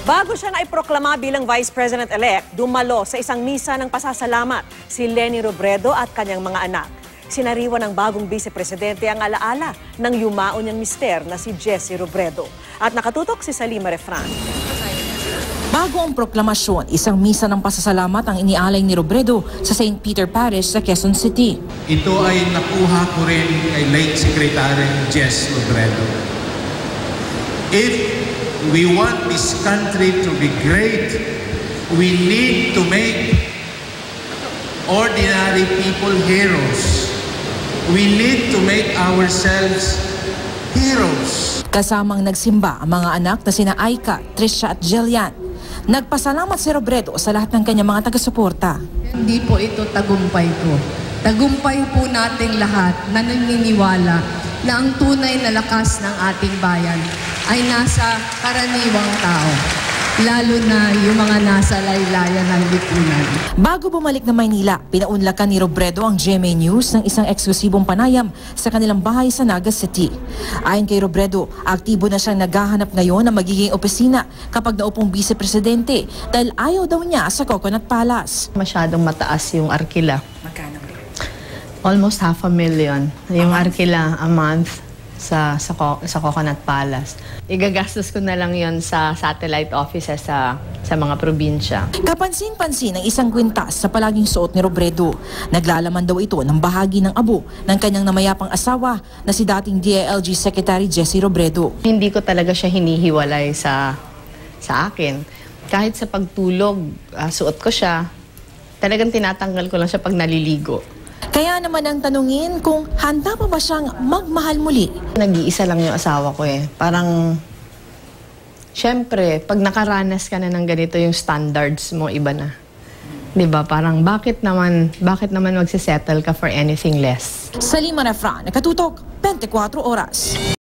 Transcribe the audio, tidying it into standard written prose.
Bago siya na iproklama bilang Vice President-elect, dumalo sa isang misa ng pasasalamat si Leni Robredo at kanyang mga anak. Sinariwa ng bagong Vice Presidente ang alaala ng yumaon niyang mister na si Jessie Robredo. At nakatutok si Salima Refran. Bago ang proklamasyon, isang misa ng pasasalamat ang inialay ni Robredo sa St. Peter Parish sa Quezon City. Ito ay nakuha ko rin kay late Secretary Jess Robredo. If we want this country to be great, we need to make ordinary people heroes. We need to make ourselves heroes. Kasamang nagsimba ang mga anak na sina Aika, Trisha at Jillian. Nagpasalamat si Robredo sa lahat ng kanyang mga taga-suporta. Hindi po ito tagumpay ko. Tagumpay po nating lahat na naniniwala na ang tunay na lakas ng ating bayan ay nasa karaniwang tao, lalo na yung mga nasa laylayan ng lipunan. Bago bumalik na Maynila, pinaunlakan ni Robredo ang GMA News ng isang eksklusibong panayam sa kanilang bahay sa Naga City. Ayon kay Robredo, aktibo na siyang naghahanap ngayon ng magiging opisina kapag naupong vice-presidente dahil ayaw daw niya sa Coconut Palace. Masyadong mataas yung arkila. Magkano? Almost 500,000 yung arkila a month sa Coconut Palace. Igagastos ko na lang yon sa satellite offices sa mga probinsya. Kapansin-pansin ang isang kwintas sa palaging suot ni Robredo. Naglalaman daw ito ng bahagi ng abo ng kanyang namayapang asawa na si dating DILG Secretary Jessie Robredo. Hindi ko talaga siya hinihiwalay sa akin. Kahit sa pagtulog, suot ko siya. Talagang tinatanggal ko lang siya pag naliligo. Kaya naman ang tanungin kung handa pa ba siyang magmahal muli. Nag-iisa lang yung asawa ko eh. Parang, syempre, pag nakaranas ka na ng ganito, yung standards mo iba na. Diba? Parang bakit naman magsisettle ka for anything less? Salima Refran, nakatutok, 24 oras.